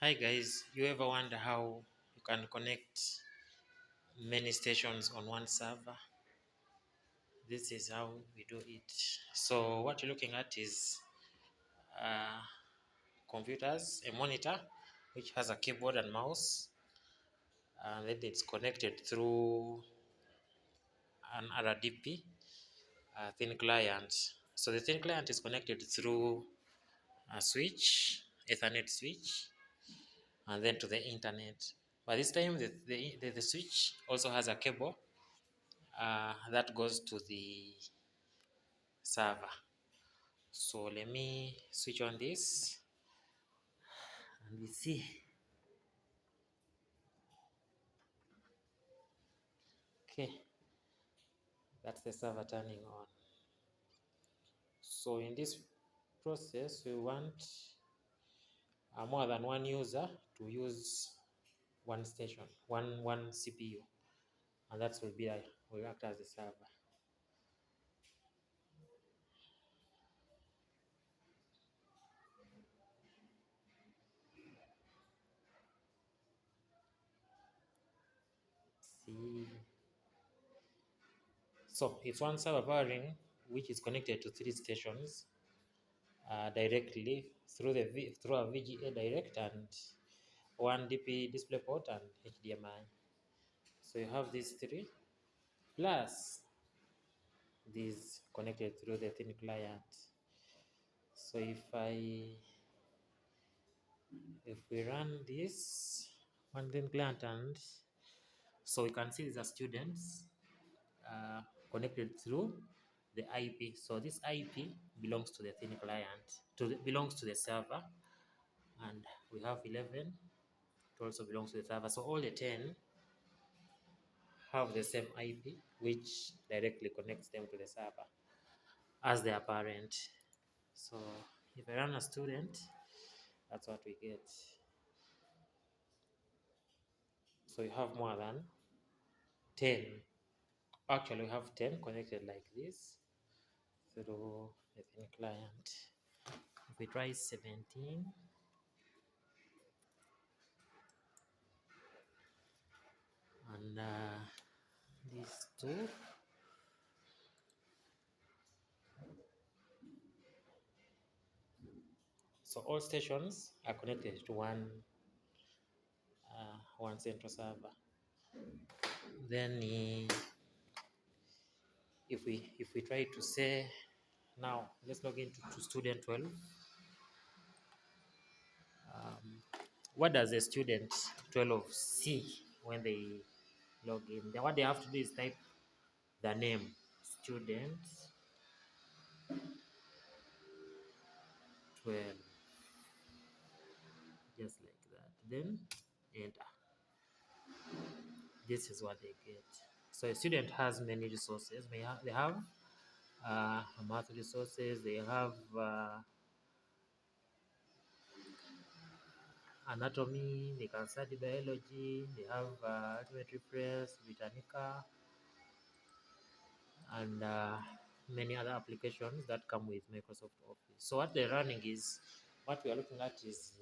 Hi guys, you ever wonder how you can connect many stations on one server? This is how we do it. So what you're looking at is uh, computers, a monitor which has a keyboard and mouse, and then it's connected through an RDP, thin client. So the thin client is connected through a switch, Ethernet switch, and then to the internet. But this time the switch also has a cable that goes to the server. So let me switch on this and we see. Okay, that's the server turning on. So in this process, we want more than one user to use one station, one CPU, and that will act as the server. See, so it's one server powering which is connected to three stations directly through a VGA direct and one DP DisplayPort and HDMI. So you have these three plus these connected through the thin client. So if we run this one thin client, and so we can see these are students uh, connected through the IP. So this IP belongs to the thin client, belongs to the server, and we have 11. It also belongs to the server. So all the 10 have the same IP, which directly connects them to the server as their parent. So if I run a student, that's what we get. So you have more than 10. Actually, we have 10 connected like this through the thin client. If we try 17, and these two, so all stations are connected to one central server. Then if we try to say, now let's log into to student 12. What does a student 12 see when they log in? Then what they have to do is type the name student 12, just like that, then enter. This is what they get. So a student has many resources. They have math resources, they have anatomy, they can study biology, they have geometry press, Britannica, and many other applications that come with Microsoft Office. So what they're running is, what we are looking at is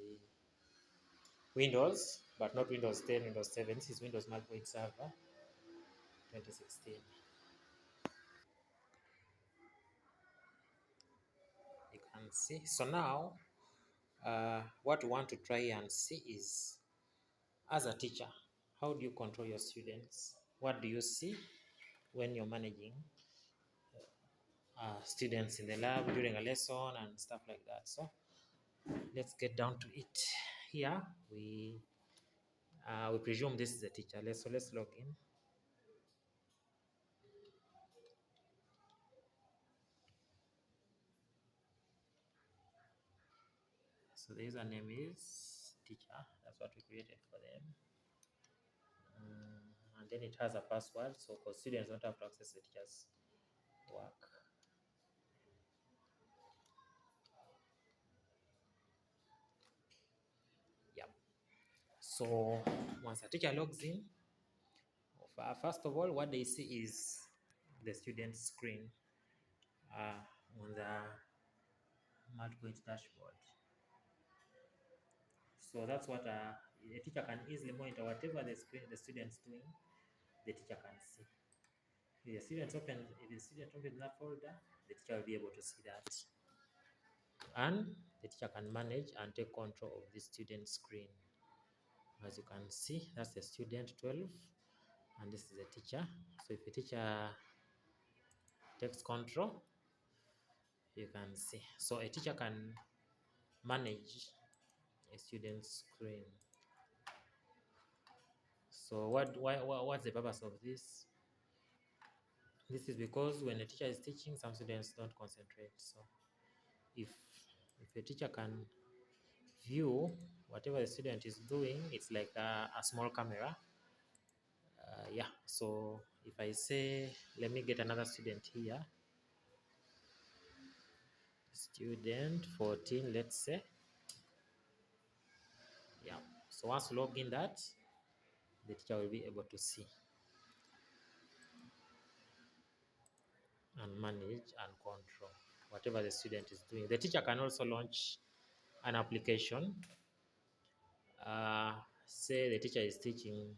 Windows, but not Windows 10, Windows 7. This is Windows Multipoint Server 2016. You can see. So now, what we want to try and see is, as a teacher, how do you control your students? What do you see when you're managing students in the lab during a lesson and stuff like that? So let's get down to it. Here we presume this is the teacher. Let's log in. So the username is teacher. That's what we created for them. And then it has a password, so because students don't have to access the teacher's work. Yep. So once a teacher logs in, first of all, what they see is the student's screen on the Multipoint dashboard. So that's what a teacher can easily monitor whatever the student's doing. The teacher can see. If the student opens that folder, the teacher will be able to see that. And the teacher can manage and take control of the student screen. As you can see, that's the student 12, and this is the teacher. So if the teacher takes control, you can see. So a teacher can manage a student's screen. So what's the purpose of this? This is because when a teacher is teaching, some students don't concentrate. So if a teacher can view whatever the student is doing, it's like a small camera. Yeah, so if I say, let me get another student here, student 14, let's say. Yeah, so once you log in that, the teacher will be able to see and manage and control whatever the student is doing. The teacher can also launch an application. Say the teacher is teaching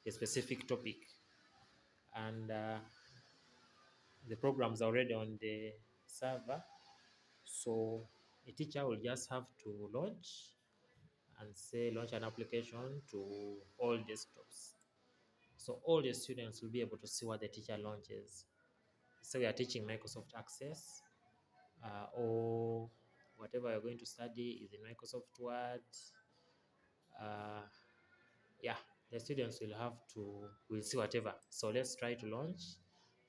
a specific topic, and the programs are already on the server. So a teacher will just have to launch an application to all desktops. So all the students will be able to see what the teacher launches. So we are teaching Microsoft Access, or whatever you're going to study is in Microsoft Word. Yeah, the students will see whatever. So let's try to launch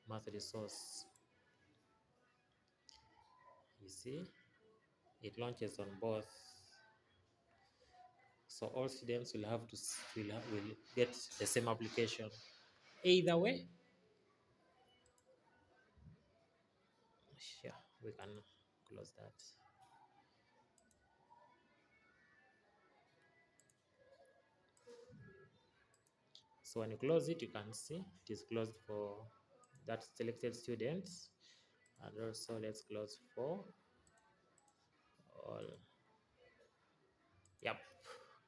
math resource. You see, it launches on both. So all students will get the same application. Either way, yeah, we can close that. So when you close it, you can see it is closed for that selected students, and also let's close for all. Yep.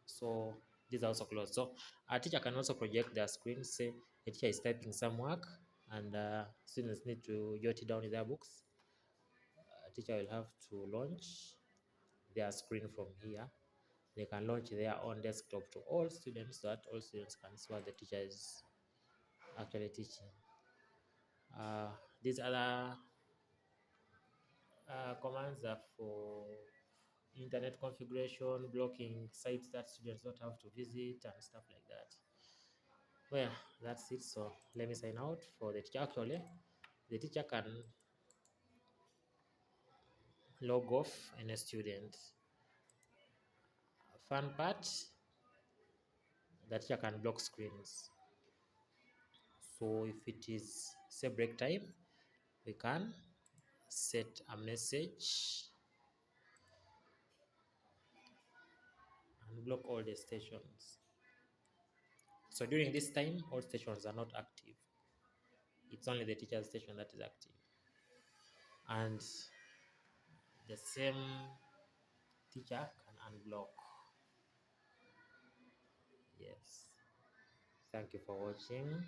So these are also closed. So a teacher can also project their screen. Say a teacher is typing some work, and students need to jot it down in their books. A teacher will have to launch their screen from here. They can launch their own desktop to all students, so that all students can see what the teacher is actually teaching. These other commands are for internet configuration, blocking sites that students don't have to visit, and stuff like that. Well, that's it. So let me sign out for the teacher. Actually, the teacher can log off any student. Fun part, the teacher can block screens. So if it is say break time, we can set a message and block all the stations. So during this time, all stations are not active. It's only the teacher's station that is active. And the same teacher can unblock. Yes. Thank you for watching.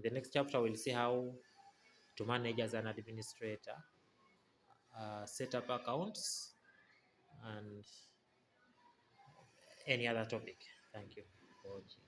The next chapter we'll see how to manage as an administrator, set up accounts, and any other topic. Thank you for watching.